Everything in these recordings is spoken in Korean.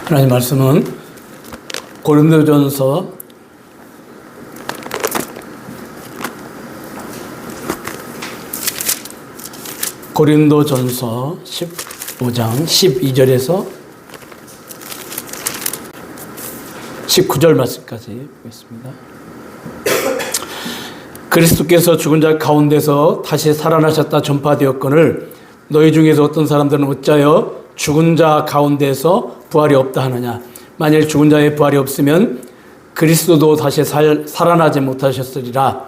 하나님 말씀은 고린도전서 15장 12절에서 19절 말씀까지 보겠습니다. 그리스도께서 죽은 자 가운데서 다시 살아나셨다 전파되었거늘 너희 중에서 어떤 사람들은 어찌하여 죽은 자 가운데서 부활이 없다 하느냐. 만일 죽은 자의 부활이 없으면 그리스도도 다시 살아나지 못하셨으리라.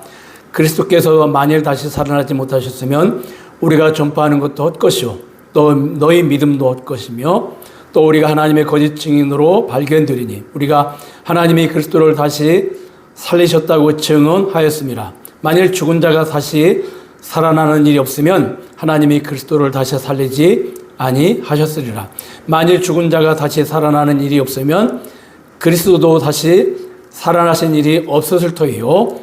그리스도께서 만일 다시 살아나지 못하셨으면 우리가 전파하는 것도 헛것이요 또 너희 믿음도 헛것이며 또 우리가 하나님의 거짓 증인으로 발견되리니 우리가 하나님이 그리스도를 다시 살리셨다고 증언하였습니다. 만일 죽은 자가 다시 살아나는 일이 없으면 하나님이 그리스도를 다시 살리지 아니하셨으리라. 만일 죽은 자가 다시 살아나는 일이 없으면 그리스도도 다시 살아나신 일이 없었을 터이요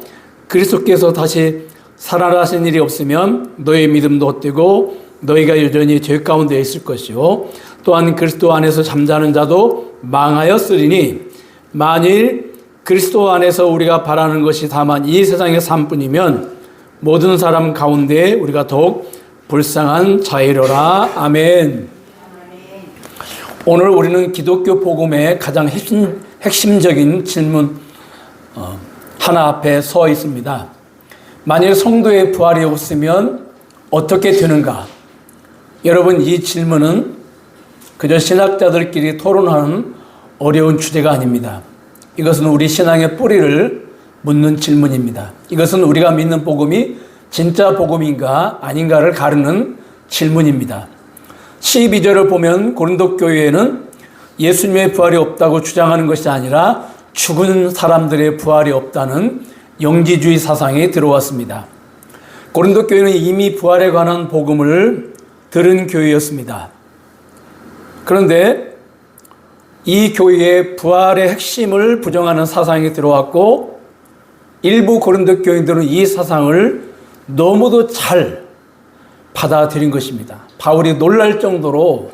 그리스도께서 다시 살아나신 일이 없으면 너희 믿음도 헛되고 너희가 여전히 죄 가운데 있을 것이요 또한 그리스도 안에서 잠자는 자도 망하였으리니 만일 그리스도 안에서 우리가 바라는 것이 다만 이 세상의 삶뿐이면 모든 사람 가운데 우리가 더욱 불쌍한 자이로라. 아멘. 오늘 우리는 기독교 복음의 가장 핵심적인 질문 하나 앞에 서 있습니다. 만일 성도의 부활이 없으면 어떻게 되는가? 여러분, 이 질문은 그저 신학자들끼리 토론하는 어려운 주제가 아닙니다. 이것은 우리 신앙의 뿌리를 묻는 질문입니다. 이것은 우리가 믿는 복음이 진짜 복음인가 아닌가를 가르는 질문입니다. 12절을 보면 고린도 교회에는 예수님의 부활이 없다고 주장하는 것이 아니라 죽은 사람들의 부활이 없다는 영지주의 사상이 들어왔습니다. 고린도 교회는 이미 부활에 관한 복음을 들은 교회였습니다. 그런데 이 교회의 부활의 핵심을 부정하는 사상이 들어왔고 일부 고린도 교인들은 이 사상을 너무도 잘 받아들인 것입니다. 바울이 놀랄 정도로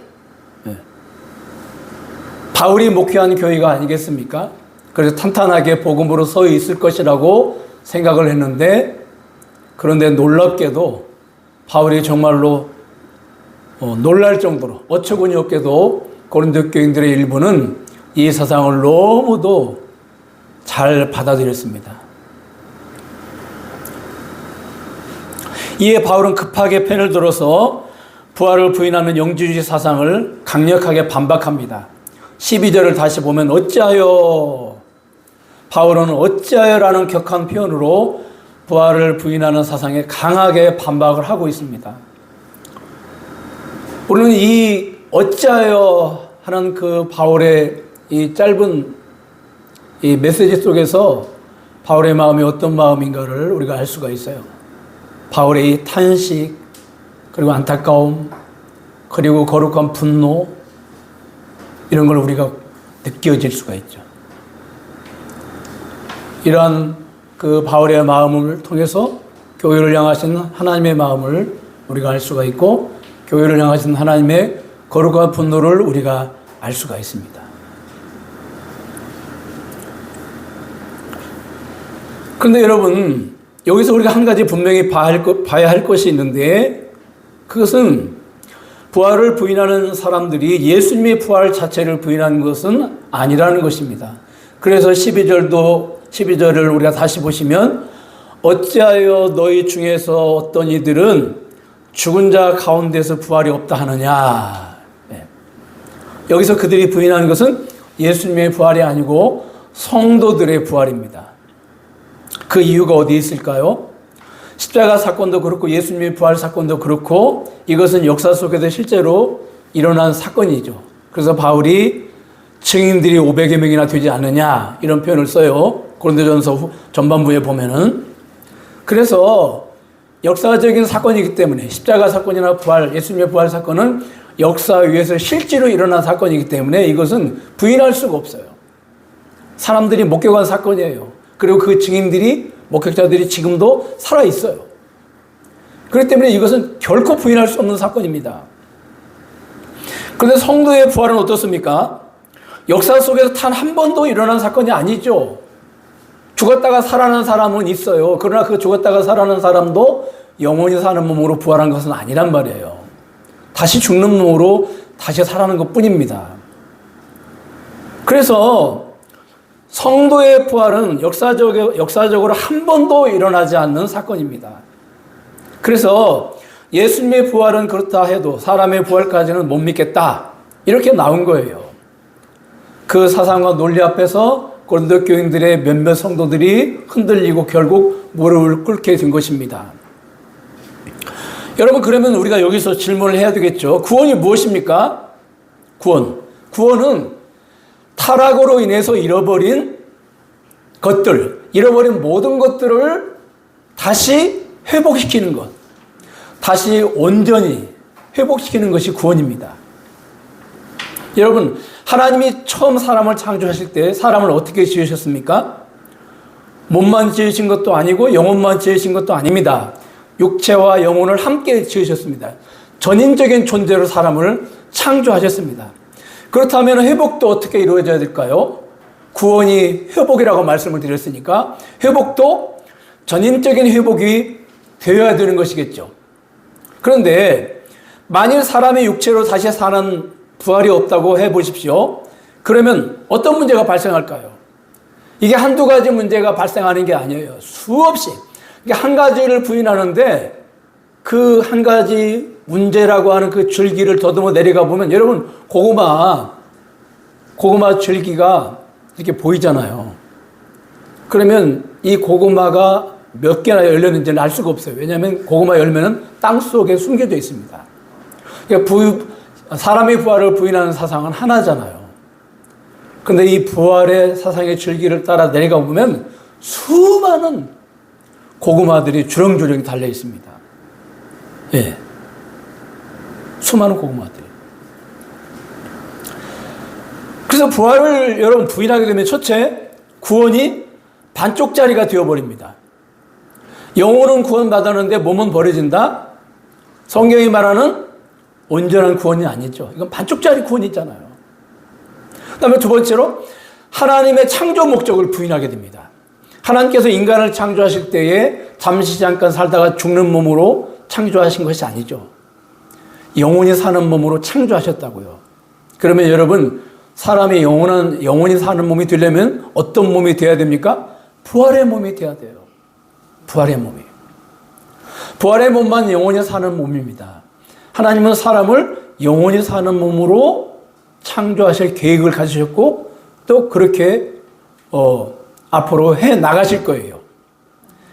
바울이 목회한 교회가 아니겠습니까? 그래서 탄탄하게 복음으로 서 있을 것이라고 생각을 했는데 그런데 놀랍게도 바울이 정말로 놀랄 정도로 어처구니 없게도 고린도 교인들의 일부는 이 사상을 너무도 잘 받아들였습니다. 이에 바울은 급하게 펜을 들어서 부활을 부인하는 영지주의 사상을 강력하게 반박합니다. 12절을 다시 보면 어찌하여 바울은 어찌하여라는 격한 표현으로 부활을 부인하는 사상에 강하게 반박을 하고 있습니다. 우리는 이 어찌하여 하는 그 바울의 이 짧은 이 메시지 속에서 바울의 마음이 어떤 마음인가를 우리가 알 수가 있어요. 바울의 이 탄식, 그리고 안타까움, 그리고 거룩한 분노, 이런 걸 우리가 느껴질 수가 있죠. 이러한 그 바울의 마음을 통해서 교회를 향하신 하나님의 마음을 우리가 알 수가 있고, 교회를 향하신 하나님의 거룩한 분노를 우리가 알 수가 있습니다. 그런데 여러분, 여기서 우리가 한 가지 분명히 봐야 할 것이 있는데 그것은 부활을 부인하는 사람들이 예수님의 부활 자체를 부인하는 것은 아니라는 것입니다. 그래서 12절을 우리가 다시 보시면 어찌하여 너희 중에서 어떤 이들은 죽은 자 가운데서 부활이 없다 하느냐. 여기서 그들이 부인하는 것은 예수님의 부활이 아니고 성도들의 부활입니다. 그 이유가 어디에 있을까요? 십자가 사건도 그렇고 예수님의 부활 사건도 그렇고 이것은 역사 속에서 실제로 일어난 사건이죠. 그래서 바울이 증인들이 500여 명이나 되지 않느냐 이런 표현을 써요. 고린도전서 전반부에 보면은. 그래서 역사적인 사건이기 때문에 십자가 사건이나 부활, 예수님의 부활 사건은 역사 위에서 실제로 일어난 사건이기 때문에 이것은 부인할 수가 없어요. 사람들이 목격한 사건이에요. 그리고 그 증인들이, 목격자들이 지금도 살아있어요. 그렇기 때문에 이것은 결코 부인할 수 없는 사건입니다. 그런데 성도의 부활은 어떻습니까? 역사 속에서 단 한 번도 일어난 사건이 아니죠. 죽었다가 살아난 사람은 있어요. 그러나 그 죽었다가 살아난 사람도 영원히 사는 몸으로 부활한 것은 아니란 말이에요. 다시 죽는 몸으로 다시 살아나는 것 뿐입니다. 그래서 성도의 부활은 역사적으로 한 번도 일어나지 않는 사건입니다. 그래서 예수님의 부활은 그렇다 해도 사람의 부활까지는 못 믿겠다. 이렇게 나온 거예요. 그 사상과 논리 앞에서 고린도 교인들의 몇몇 성도들이 흔들리고 결국 무릎을 꿇게 된 것입니다. 여러분, 그러면 우리가 여기서 질문을 해야 되겠죠. 구원이 무엇입니까? 구원은 타락으로 인해서 잃어버린 모든 것들을 다시 회복시키는 것, 다시 온전히 회복시키는 것이 구원입니다. 여러분, 하나님이 처음 사람을 창조하실 때 사람을 어떻게 지으셨습니까? 몸만 지으신 것도 아니고 영혼만 지으신 것도 아닙니다. 육체와 영혼을 함께 지으셨습니다. 전인적인 존재로 사람을 창조하셨습니다. 그렇다면 회복도 어떻게 이루어져야 될까요? 구원이 회복이라고 말씀을 드렸으니까 회복도 전인적인 회복이 되어야 되는 것이겠죠. 그런데 만일 사람의 육체로 다시 사는 부활이 없다고 해보십시오. 그러면 어떤 문제가 발생할까요? 이게 한두 가지 문제가 발생하는 게 아니에요. 수없이. 이게 한 가지를 부인하는데 그 한 가지 문제라고 하는 그 줄기를 더듬어 내려가 보면 여러분, 고구마 줄기가 이렇게 보이잖아요. 그러면 이 고구마가 몇 개나 열렸는지는 알 수가 없어요. 왜냐하면 고구마 열매는 땅 속에 숨겨져 있습니다. 그러니까 사람의 부활을 부인하는 사상은 하나잖아요. 그런데 이 부활의 사상의 줄기를 따라 내려가 보면 수많은 고구마들이 주렁주렁 달려 있습니다. 예. 수많은 고구마들이. 그래서 부활을 여러분 부인하게 되면 첫째, 구원이 반쪽짜리가 되어버립니다. 영혼은 구원받았는데 몸은 버려진다? 성경이 말하는 온전한 구원이 아니죠. 이건 반쪽짜리 구원이잖아요. 그 다음에 두 번째로 하나님의 창조 목적을 부인하게 됩니다. 하나님께서 인간을 창조하실 때에 잠시 잠깐 살다가 죽는 몸으로 창조하신 것이 아니죠. 영원히 사는 몸으로 창조하셨다고요. 그러면 여러분, 사람이 영원히 사는 몸이 되려면 어떤 몸이 돼야 됩니까? 부활의 몸이 돼야 돼요. 부활의 몸이. 부활의 몸만 영원히 사는 몸입니다. 하나님은 사람을 영원히 사는 몸으로 창조하실 계획을 가지셨고 또 그렇게 앞으로 해 나가실 거예요.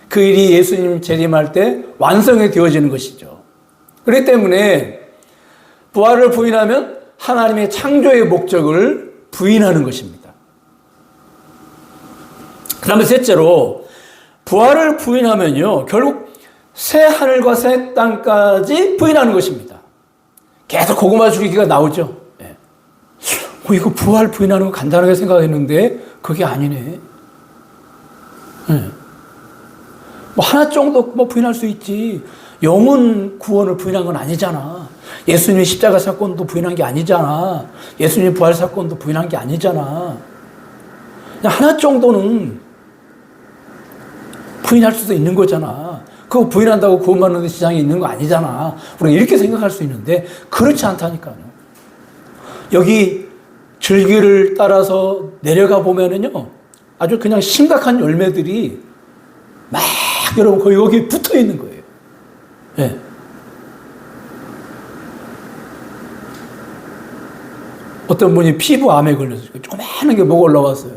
그 일이 예수님 재림할 때 완성이 되어지는 것이죠. 그렇기 때문에 부활을 부인하면 하나님의 창조의 목적을 부인하는 것입니다. 그 다음에 셋째로 부활을 부인하면요, 결국 새 하늘과 새 땅까지 부인하는 것입니다. 계속 고구마 줄기가 나오죠. 예. 이거 부활 부인하는 거 간단하게 생각했는데 그게 아니네. 예. 하나 정도 부인할 수 있지. 영혼 구원을 부인한 건 아니잖아. 예수님의 십자가 사건도 부인한 게 아니잖아. 예수님의 부활 사건도 부인한 게 아니잖아. 그냥 하나 정도는 부인할 수도 있는 거잖아. 그거 부인한다고 구원받는 데 지장이 있는 거 아니잖아. 우리가 이렇게 생각할 수 있는데 그렇지 않다니까요. 여기 줄기를 따라서 내려가 보면은요, 아주 그냥 심각한 열매들이 막 여러분 거의 여기 붙어 있는 거예요. 네. 어떤 분이 피부암에 걸렸어요. 조그마한 게 뭐가 올라왔어요.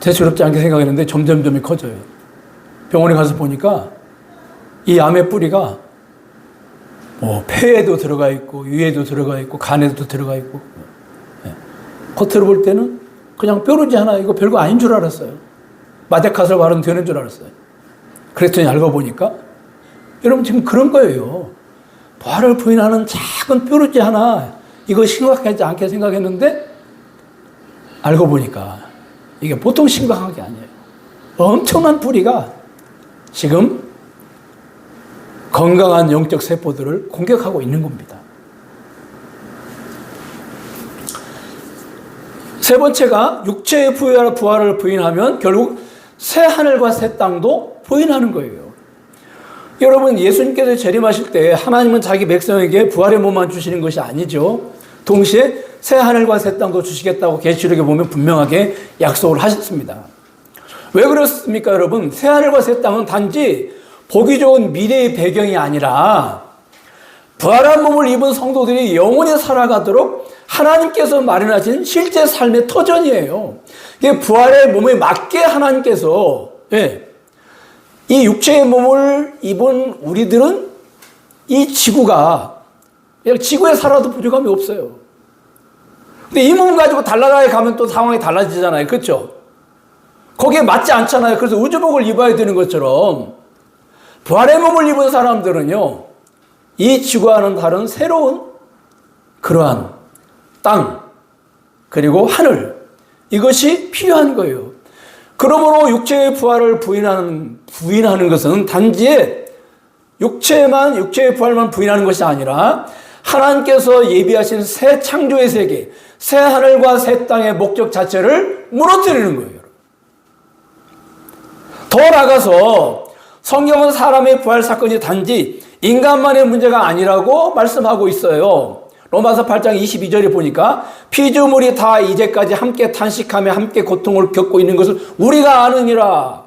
대수롭지 않게 생각했는데 점점점 커져요. 병원에 가서 보니까 이 암의 뿌리가 폐에도 들어가 있고 위에도 들어가 있고 간에도 들어가 있고, 네. 겉으로 볼 때는 그냥 뾰루지 하나, 이거 별거 아닌 줄 알았어요. 마데카설 바르면 되는 줄 알았어요. 그랬더니 알고 보니까 여러분 지금 그런 거예요. 부활을 부인하는 작은 뾰루지 하나, 이거 심각하지 않게 생각했는데 알고 보니까 이게 보통 심각한 게 아니에요. 엄청난 뿌리가 지금 건강한 영적 세포들을 공격하고 있는 겁니다. 세 번째가 육체의 부활을 부인하면 결국 새 하늘과 새 땅도 부인하는 거예요. 여러분, 예수님께서 재림하실 때 하나님은 자기 백성에게 부활의 몸만 주시는 것이 아니죠. 동시에 새 하늘과 새 땅도 주시겠다고 계시록에 보면 분명하게 약속을 하셨습니다. 왜 그렇습니까, 여러분? 새 하늘과 새 땅은 단지 보기 좋은 미래의 배경이 아니라 부활한 몸을 입은 성도들이 영원히 살아가도록 하나님께서 마련하신 실제 삶의 터전이에요. 이게 부활의 몸에 맞게 하나님께서 이 육체의 몸을 입은 우리들은 이 지구가 그냥 지구에 살아도 부족함이 없어요. 근데 이 몸 가지고 달나라에 가면 또 상황이 달라지잖아요. 그렇죠? 거기에 맞지 않잖아요. 그래서 우주복을 입어야 되는 것처럼 부활의 몸을 입은 사람들은요, 이 지구와는 다른 새로운 그러한 땅 그리고 하늘, 이것이 필요한 거예요. 그러므로 육체의 부활을 부인하는 것은 단지 육체의 부활만 부인하는 것이 아니라 하나님께서 예비하신 새 창조의 세계, 새 하늘과 새 땅의 목적 자체를 무너뜨리는 거예요. 더 나아가서 성경은 사람의 부활 사건이 단지 인간만의 문제가 아니라고 말씀하고 있어요. 로마서 8장 22절에 보니까 피조물이 다 이제까지 함께 탄식하며 함께 고통을 겪고 있는 것을 우리가 아느니라.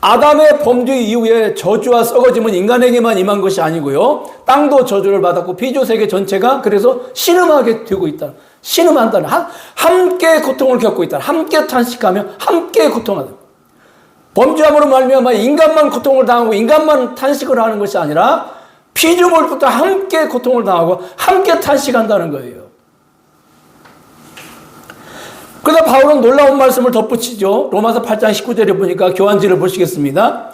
아담의 범죄 이후에 저주와 썩어짐은 인간에게만 임한 것이 아니고요, 땅도 저주를 받았고 피조세계 전체가 그래서 신음하게 되고 있다. 신음한다는, 함께 고통을 겪고 있다. 함께 탄식하며 함께 고통하다. 범죄함으로 말미암아 인간만 고통을 당하고 인간만 탄식을 하는 것이 아니라 피조물부터 함께 고통을 당하고 함께 탄식한다는 거예요. 그러다 바울은 놀라운 말씀을 덧붙이죠. 로마서 8장 19절에 보니까 교환지를 보시겠습니다.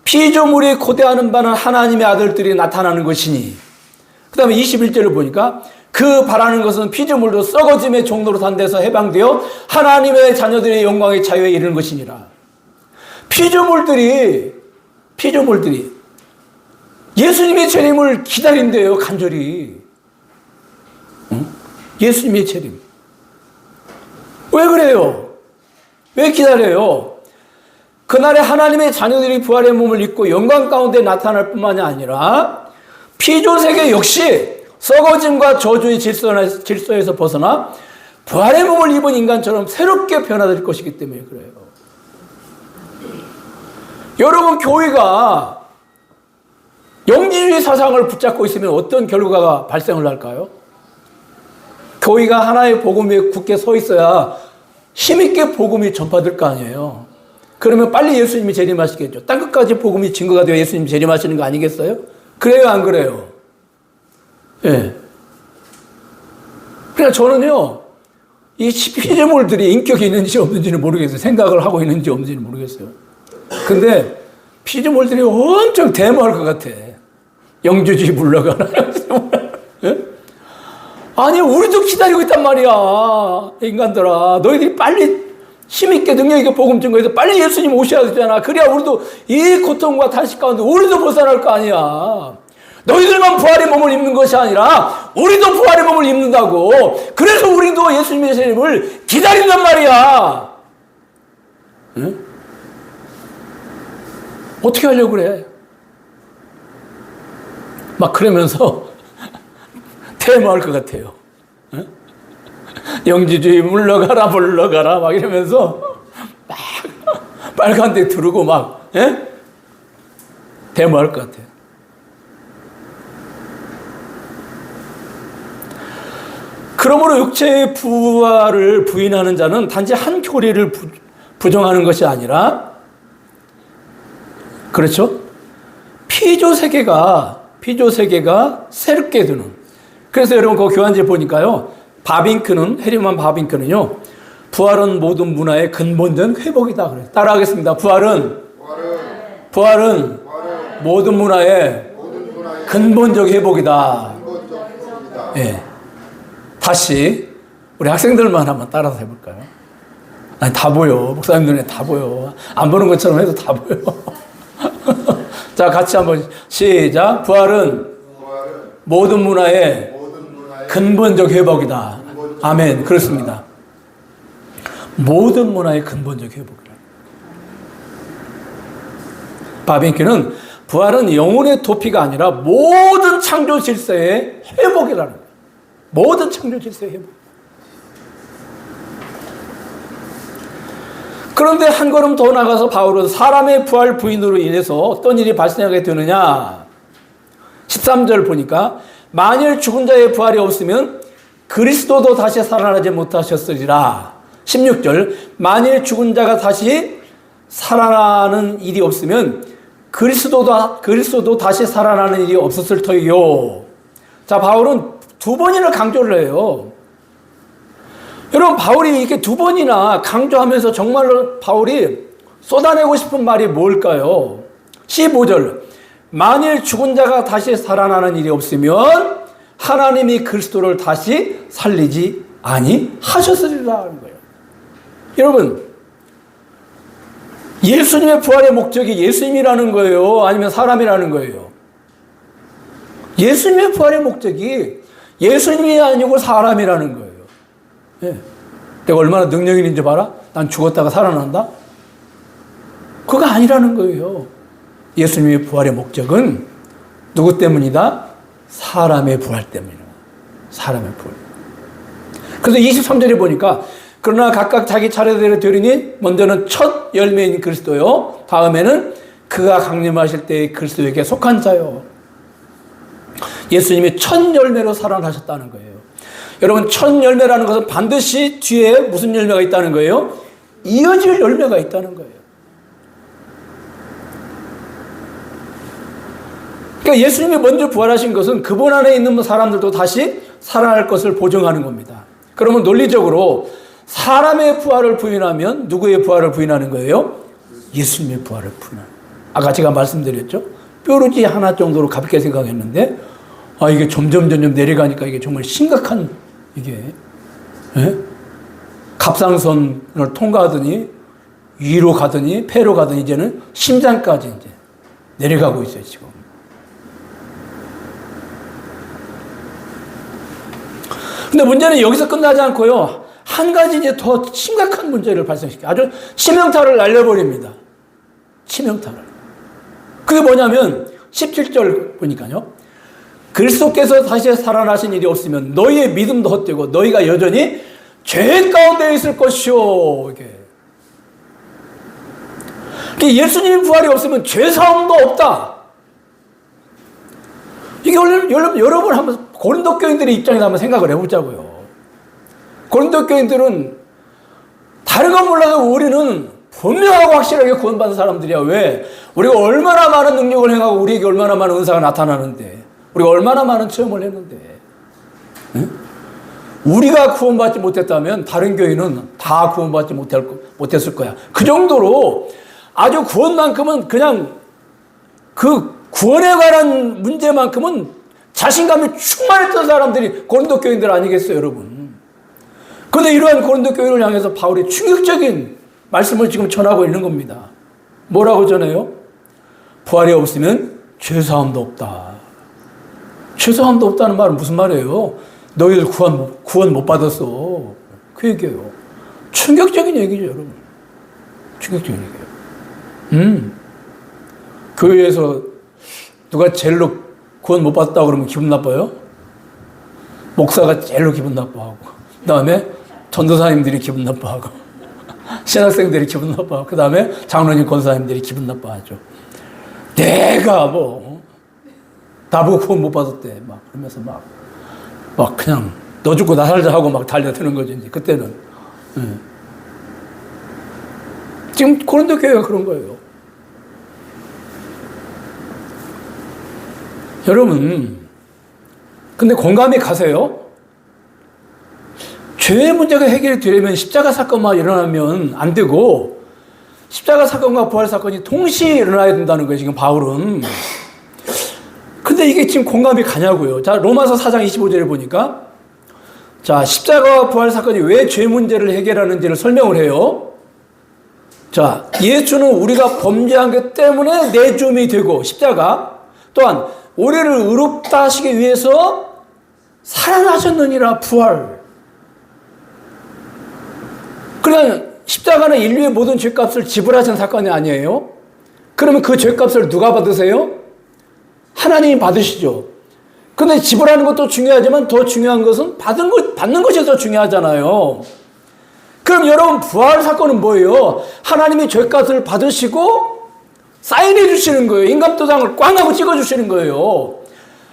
피조물이 고대하는 바는 하나님의 아들들이 나타나는 것이니, 그 다음에 21절을 보니까 그 바라는 것은 피조물도 썩어짐의 종로로 산 데서 해방되어 하나님의 자녀들의 영광의 자유에 이르는 것이니라. 피조물들이 예수님의 재림을 기다린대요, 간절히. 예수님의 재림. 왜 그래요? 왜 기다려요? 그날에 하나님의 자녀들이 부활의 몸을 입고 영광 가운데 나타날 뿐만이 아니라 피조세계 역시 썩어짐과 저주의 질서에서 벗어나 부활의 몸을 입은 인간처럼 새롭게 변화될 것이기 때문에 그래요. 여러분, 교회가 영지주의 사상을 붙잡고 있으면 어떤 결과가 발생을 할까요? 교회가 하나의 복음에 굳게 서 있어야 힘있게 복음이 전파될 거 아니에요. 그러면 빨리 예수님이 재림하시겠죠. 땅끝까지 복음이 증거가 되어 예수님이 재림하시는 거 아니겠어요? 그래요, 안 그래요? 예. 그러니까 저는요, 이 피조물들이 인격이 있는지 없는지는 모르겠어요. 생각을 하고 있는지 없는지는 모르겠어요. 근데 피조물들이 엄청 대모할 것 같아. 영주주의 물러가라. 예? 아니, 우리도 기다리고 있단 말이야. 인간들아, 너희들이 빨리 힘있게 능력있게 복음 증거해서 빨리 예수님 오셔야 되잖아. 그래야 우리도 이 고통과 탄식 가운데 우리도 벗어날 거 아니야. 너희들만 부활의 몸을 입는 것이 아니라 우리도 부활의 몸을 입는다고. 그래서 우리도 예수님의 재림을 기다린단 말이야. 응? 어떻게 하려고 그래? 막 그러면서 퇴모할 것 같아요. 응? 영지주의 물러가라 막 이러면서 막 빨간 데 두르고 막 퇴모할 것 같아요. 그러므로 육체의 부활을 부인하는 자는 단지 한 교리를 부정하는 것이 아니라, 그렇죠? 피조 세계가 새롭게 되는. 그래서 여러분 그 교환지에 보니까요, 헤르만 바빙크는요, 부활은 모든 문화의 근본적 회복이다 그래요. 따라하겠습니다. 부활은 모든 문화의 근본적 회복이다. 예. 다시 우리 학생들만 한번 따라서 해볼까요? 아니, 다 보여. 목사님 눈에 다 보여. 안 보는 것처럼 해도 다 보여. 자, 같이 한번 시작. 부활은 모든 문화의 근본적 회복이다. 아멘. 그렇습니다. 모든 문화의 근본적 회복이라. 바빙큐는 부활은 영혼의 도피가 아니라 모든 창조 질서의 회복이라는 거예요. 모든 창조 질서의 회복. 그런데 한 걸음 더 나가서 바울은 사람의 부활 부인으로 인해서 어떤 일이 발생하게 되느냐. 13절 보니까 만일 죽은 자의 부활이 없으면 그리스도도 다시 살아나지 못하셨으리라. 16절 만일 죽은 자가 다시 살아나는 일이 없으면 그리스도도 다시 살아나는 일이 없었을 터이요. 자, 바울은 두 번이나 강조를 해요. 여러분, 바울이 이렇게 두 번이나 강조하면서 정말로 바울이 쏟아내고 싶은 말이 뭘까요? 15절 만일 죽은 자가 다시 살아나는 일이 없으면 하나님이 그리스도를 다시 살리지 아니하셨으리라는 거예요. 여러분, 예수님의 부활의 목적이 예수님이라는 거예요? 아니면 사람이라는 거예요? 예수님의 부활의 목적이 예수님이 아니고 사람이라는 거예요. 예. 내가 얼마나 능력 있는지 봐라? 난 죽었다가 살아난다? 그거 아니라는 거예요. 예수님의 부활의 목적은 누구 때문이다? 사람의 부활 때문이다. 사람의 부활. 그래서 23절에 보니까 그러나 각각 자기 차례대로 되리니 먼저는 첫 열매인 그리스도요. 다음에는 그가 강림하실 때의 그리스도에게 속한 자요. 예수님이 첫 열매로 살아나셨다는 거예요. 여러분, 첫 열매라는 것은 반드시 뒤에 무슨 열매가 있다는 거예요? 이어질 열매가 있다는 거예요. 그러니까 예수님이 먼저 부활하신 것은 그분 안에 있는 사람들도 다시 살아날 것을 보증하는 겁니다. 그러면 논리적으로 사람의 부활을 부인하면 누구의 부활을 부인하는 거예요? 예수님의 부활을 부인하는 거예요. 아까 제가 말씀드렸죠? 뾰루지 하나 정도로 가볍게 생각했는데 이게 점점 내려가니까 이게 정말 심각한 이게 갑상선을 통과하더니 위로 가더니 폐로 가더니 이제는 심장까지 이제 내려가고 있어요, 지금. 근데 문제는 여기서 끝나지 않고요. 한 가지 이제 더 심각한 문제를 발생시켜요. 아주 치명타를 날려버립니다. 치명타를. 그게 뭐냐면 17절 보니까요. 그리스도께서 다시 살아나신 일이 없으면 너희의 믿음도 헛되고 너희가 여전히 죄 가운데 있을 것이요. 이게. 예수님 부활이 없으면 죄 사함도 없다. 이게 여러분 한번 고린도 교인들의 입장에서 한번 생각을 해보자고요. 고린도 교인들은 다른 건 몰라도 우리는 분명하고 확실하게 구원받은 사람들이야. 왜? 우리가 얼마나 많은 능력을 행하고 우리에게 얼마나 많은 은사가 나타나는데, 우리가 얼마나 많은 체험을 했는데, 응? 우리가 구원받지 못했다면 다른 교인은 다 구원받지 못했을 거야. 그 정도로 아주 구원만큼은 그냥 그 구원에 관한 문제만큼은 자신감이 충만했던 사람들이 고린도 교인들 아니겠어요, 여러분? 그런데 이러한 고린도 교인을 향해서 바울이 충격적인 말씀을 지금 전하고 있는 겁니다. 뭐라고 전해요? 부활이 없으면 죄사함도 없다. 죄사함도 없다는 말은 무슨 말이에요? 너희들 구원 못 받았어. 그 얘기예요. 충격적인 얘기죠, 여러분. 충격적인 얘기예요. 교회에서 누가 제일로 구원 못 받았다고 그러면 기분 나빠요? 목사가 제일로 기분 나빠하고, 그 다음에 전도사님들이 기분 나빠하고, 신학생들이 기분 나빠하고, 그 다음에 장로님 권사님들이 기분 나빠하죠. 내가 나보고 구원 못 받았대. 막 그러면서 막 그냥 너 죽고 나 살자 하고 막 달려드는 거지, 이제 그때는. 지금 고린도 교회가 그런 거예요. 여러분, 근데 공감이 가세요? 죄의 문제가 해결이 되려면 십자가 사건만 일어나면 안 되고, 십자가 사건과 부활 사건이 동시에 일어나야 된다는 거예요, 지금 바울은. 근데 이게 지금 공감이 가냐고요. 자, 로마서 4장 25절에 보니까, 자, 십자가와 부활 사건이 왜 죄 문제를 해결하는지를 설명을 해요. 자, 예수는 우리가 범죄한 것 때문에 내줌이 되고, 십자가, 또한 우리를 의롭다 하시기 위해서 살아나셨느니라, 부활. 그러니까 십자가는 인류의 모든 죄값을 지불하신 사건이 아니에요? 그러면 그 죄값을 누가 받으세요? 하나님이 받으시죠. 근데 지불하는 것도 중요하지만 더 중요한 것은 받는 것이 더 중요하잖아요. 그럼 여러분, 부활 사건은 뭐예요? 하나님이 죄값을 받으시고 사인해 주시는 거예요. 인감도장을 꽝 하고 찍어 주시는 거예요.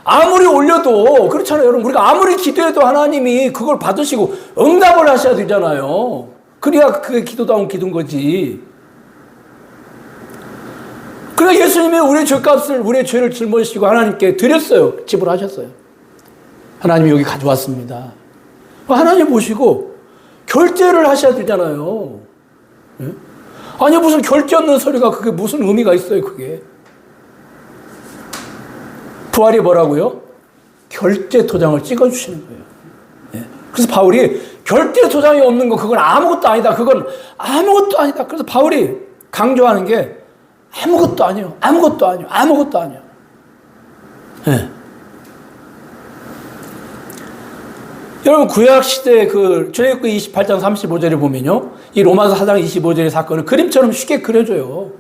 아무리 올려도 그렇잖아요. 여러분, 우리가 아무리 기도해도 하나님이 그걸 받으시고 응답을 하셔야 되잖아요. 그래야 그게 기도다운 기도인 거지. 그래 예수님이 우리의 죄값을, 우리의 죄를 짊어지시고 하나님께 드렸어요. 지불하셨어요. 하나님이 여기 가져왔습니다. 하나님 보시고 결제를 하셔야 되잖아요. 네? 아니 무슨 결제 없는 소리가 그게 무슨 의미가 있어요 그게. 부활이 뭐라고요? 결제 도장을 찍어주시는 거예요. 네? 그래서 바울이 결제 도장이 없는 거 그건 아무것도 아니다. 그건 아무것도 아니다. 그래서 바울이 강조하는 게 아무것도 아니에요. 아무것도 아니에요. 아무것도 아니에요. 네. 여러분 구약시대 그 출애굽기 28장 35절에 보면요. 이 로마서 4장 25절의 사건을 그림처럼 쉽게 그려줘요.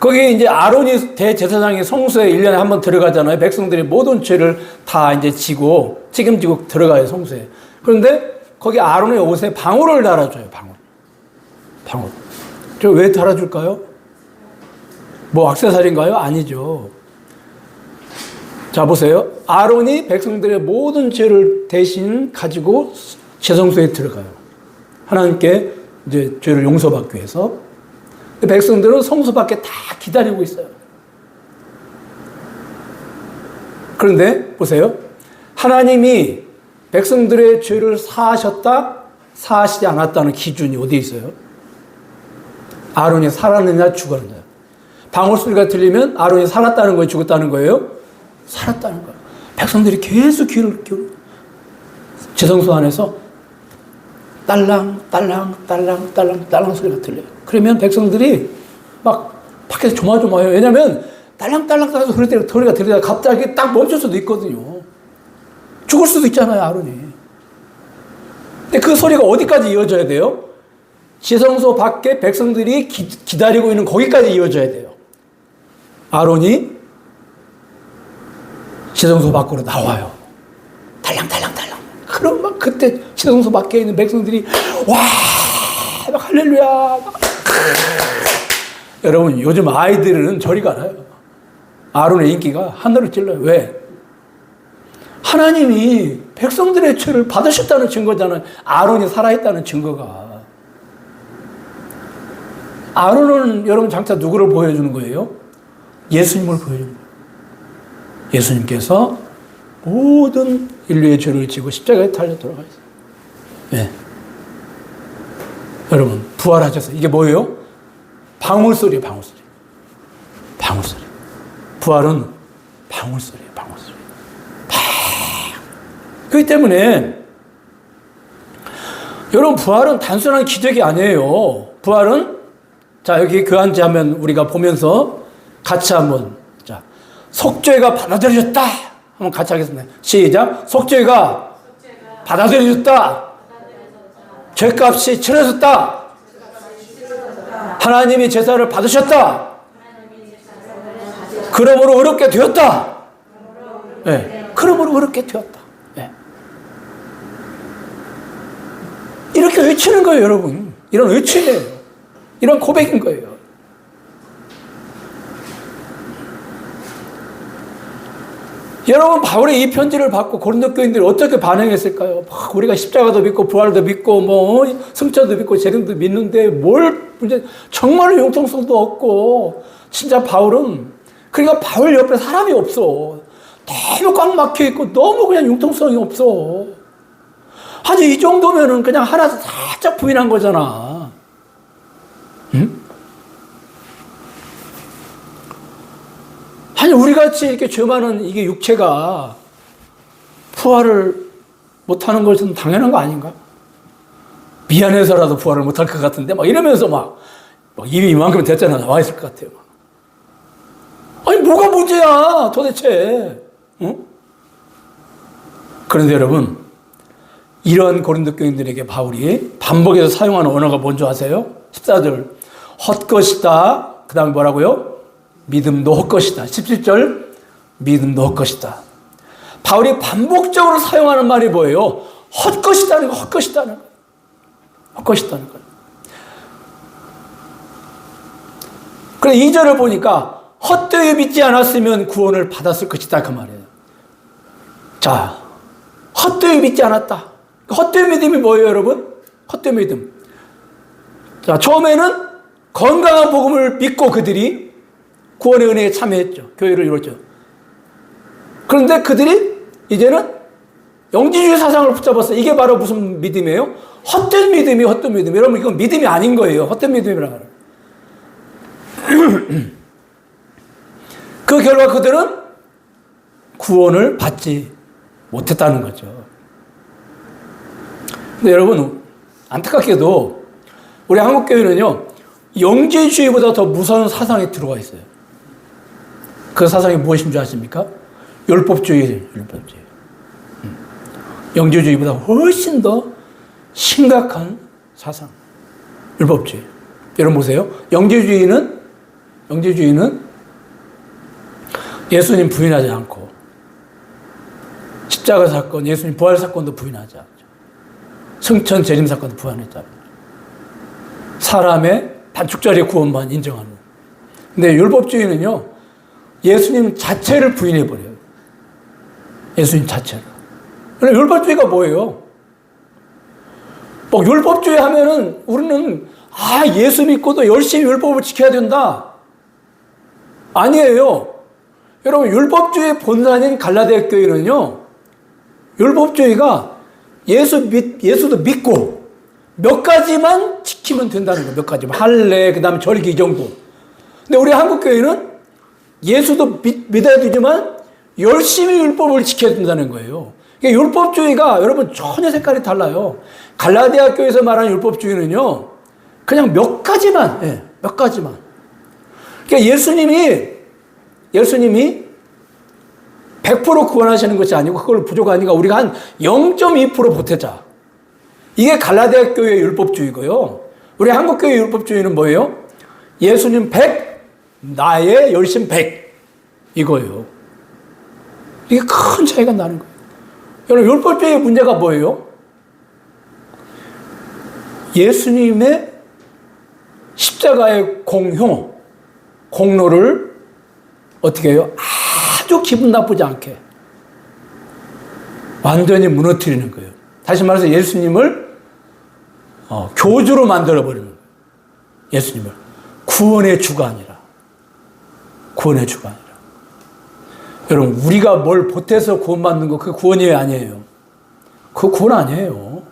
거기에 이제 아론이 대제사장의 성소에 1년에 한 번 들어가잖아요. 백성들이 모든 죄를 다 이제 지고 책임지고 들어가요, 성소에. 그런데 거기 아론의 옷에 방울을 달아줘요, 방울. 방울. 저 왜 달아줄까요? 뭐 액세서리인가요? 아니죠. 자, 보세요. 아론이 백성들의 모든 죄를 대신 가지고 제성소에 들어가요. 하나님께 이제 죄를 용서받기 위해서. 백성들은 성소 밖에 다 기다리고 있어요. 그런데 보세요. 하나님이 백성들의 죄를 사하셨다, 사하시지 않았다는 기준이 어디에 있어요? 아론이 살았느냐, 죽었느냐. 방울 소리가 들리면 아론이 살았다는 거예요, 죽었다는 거예요? 살았다는 거예요. 백성들이 계속 귀를 기울여. 제성소 안에서 딸랑, 딸랑, 딸랑, 딸랑, 딸랑 소리가 들려요. 그러면 백성들이 막 밖에서 조마조마해요. 왜냐면 딸랑, 딸랑, 딸랑 소리가 들리다가 갑자기 딱 멈출 수도 있거든요. 죽을 수도 있잖아요, 아론이. 근데 그 소리가 어디까지 이어져야 돼요? 제성소 밖에 백성들이 기다리고 있는 거기까지 이어져야 돼요. 아론이 제성소 밖으로 나와요. 달랑달랑달랑. 그럼 막 그때 제성소 밖에 있는 백성들이 와, 막 할렐루야. 막. 여러분 요즘 아이들은 저리 가나요? 아론의 인기가 하늘을 찔러요. 왜? 하나님이 백성들의 죄를 받으셨다는 증거잖아요. 아론이 살아있다는 증거가. 아론은 여러분 장차 누구를 보여주는 거예요? 예수님을 보여주는 거예요. 예수님께서 모든 인류의 죄를 지고 십자가에 달려 돌아가셨어요. 네. 여러분 부활하셨어요. 이게 뭐예요? 방울소리예요. 방울소리. 방울소리. 부활은 방울소리예요. 방울소리. 그렇기 때문에 여러분 부활은 단순한 기적이 아니에요. 부활은 자 여기 교환제하면 우리가 보면서 같이 한번 자 속죄가 받아들여졌다 한번 같이 하겠습니다. 시작. 속죄가 받아들여졌다. 죄값이 치러졌다. 하나님이 제사를 받으셨다. 그러므로 의롭게 되었다. 네. 그러므로 의롭게 되었다. 네. 이렇게 외치는 거예요, 여러분. 이런 외침이에요. 이런 고백인 거예요. 여러분 바울의 이 편지를 받고 고린도 교인들이 어떻게 반응했을까요? 우리가 십자가도 믿고 부활도 믿고 뭐 승천도 믿고 재림도 믿는데 뭘 이제 정말로 융통성도 없고 진짜 바울은 그러니까 바울 옆에 사람이 없어. 너무 꽉 막혀 있고 너무 그냥 융통성이 없어. 아니 이 정도면은 그냥 하나 살짝 부인한 거잖아. 응? 아니 우리같이 이렇게 죄 많은 이게 육체가 부활을 못하는 것은 당연한 거 아닌가? 미안해서라도 부활을 못할 것 같은데 막 이러면서 막 입이 이만큼 됐잖아 나와 있을 것 같아요. 아니 뭐가 문제야 도대체? 응? 그런데 여러분 이런 고린도 교인들에게 바울이 반복해서 사용하는 언어가 뭔지 아세요? 14절 헛것이다. 그 다음에 뭐라고요? 믿음도 헛것이다. 17절 믿음도 헛것이다. 바울이 반복적으로 사용하는 말이 뭐예요? 헛것이다는 거, 헛것이다는 거. 헛것이다는 거. 그래 2절을 보니까 헛되이 믿지 않았으면 구원을 받았을 것이다 그 말이에요. 자, 헛되이 믿지 않았다. 헛되이 믿음이 뭐예요, 여러분? 헛되이 믿음. 자, 처음에는 건강한 복음을 믿고 그들이 구원의 은혜에 참여했죠. 교회를 이뤘죠. 그런데 그들이 이제는 영지주의 사상을 붙잡았어요. 이게 바로 무슨 믿음이에요? 헛된 믿음이 헛된 믿음. 여러분, 이건 믿음이 아닌 거예요. 헛된 믿음이라고 하는. 그 결과 그들은 구원을 받지 못했다는 거죠. 근데 여러분, 안타깝게도 우리 한국교회는요, 영지주의보다 더 무서운 사상이 들어와 있어요. 그 사상이 무엇인 줄 아십니까? 율법주의. 영지주의보다 훨씬 더 심각한 사상. 율법주의. 여러분 보세요. 영지주의는 예수님 부인하지 않고 십자가 사건, 예수님 부활 사건도 부인하지 않죠. 승천 재림 사건도 부인하지 않죠. 사람의 단축자리의 구원만 인정하는. 근데 율법주의는요, 예수님 자체를 부인해버려요. 예수님 자체를. 그럼 율법주의가 뭐예요? 뭐 율법주의 하면은 우리는 예수 믿고도 열심히 율법을 지켜야 된다. 아니에요. 여러분, 율법주의 본산인 갈라디아 교회는요, 율법주의가 예수도 믿고 몇 가지만 지키면 된다는 거예요. 몇 가지만. 할례, 그 다음에 절기 이 정도. 근데 우리 한국교회는 예수도 믿어야 되지만 열심히 율법을 지켜야 된다는 거예요. 그러니까 율법주의가 여러분 전혀 색깔이 달라요. 갈라디아 교회에서 말하는 율법주의는요, 그냥 몇 가지만, 몇 가지만. 그러니까 예수님이 100% 구원하시는 것이 아니고 그걸 부족하니까 우리가 한 0.2% 보태자. 이게 갈라디아 교회의 율법주의고요. 우리 한국교회의 율법주의는 뭐예요? 예수님 100, 나의 열심 100. 이거예요. 이게 큰 차이가 나는 거예요. 여러분, 율법주의의 문제가 뭐예요? 예수님의 십자가의 공로를 어떻게 해요? 아주 기분 나쁘지 않게 완전히 무너뜨리는 거예요. 다시 말해서 예수님을 교주로 만들어버리는 거예요. 예수님을. 구원의 주가 아니라. 구원의 주가 아니라. 여러분, 우리가 뭘 보태서 구원받는 거, 그게 구원이 아니에요. 그거 구원 아니에요.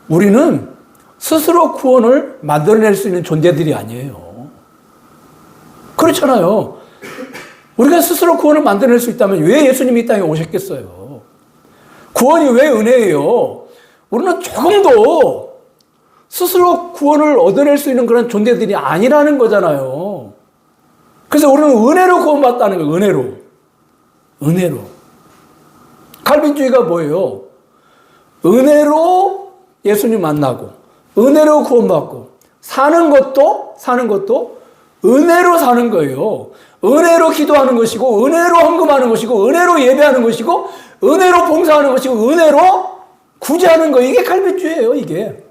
우리는 스스로 구원을 만들어낼 수 있는 존재들이 아니에요. 그렇잖아요. 우리가 스스로 구원을 만들어낼 수 있다면 왜 예수님이 이 땅에 오셨겠어요? 구원이 왜 은혜예요? 우리는 조금도 스스로 구원을 얻어낼 수 있는 그런 존재들이 아니라는 거잖아요. 그래서 우리는 은혜로 구원받다는 거예요. 은혜로. 칼빈주의가 뭐예요? 은혜로 예수님 만나고 은혜로 구원받고 사는 것도 은혜로 사는 거예요. 은혜로 기도하는 것이고 은혜로 헌금하는 것이고 은혜로 예배하는 것이고 은혜로 봉사하는 것이고 은혜로 구제하는 거. 이게 칼빈주의예요. 이게.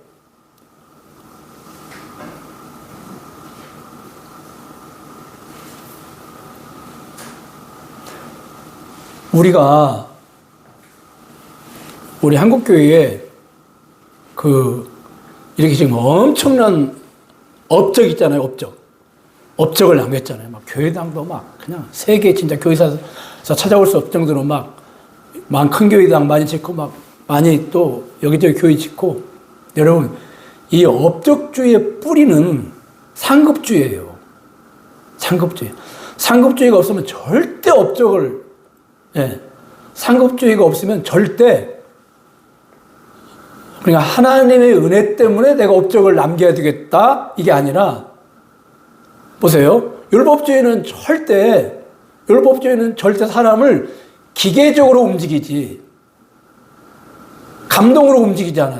우리 한국교회에 이렇게 지금 엄청난 업적 있잖아요, 업적을 남겼잖아요. 막 교회당도 막 그냥 세계 진짜 교회사에서 찾아올 수 없을 정도로 큰 교회당 많이 짓고 많이 또 여기저기 교회 짓고. 여러분, 이 업적주의의 뿌리는 상급주의예요. 상급주의가 없으면 절대 상급주의가 없으면 절대, 그러니까 하나님의 은혜 때문에 내가 업적을 남겨야 되겠다, 이게 아니라, 보세요. 율법주의는 절대 사람을 기계적으로 움직이지, 감동으로 움직이지 않아요.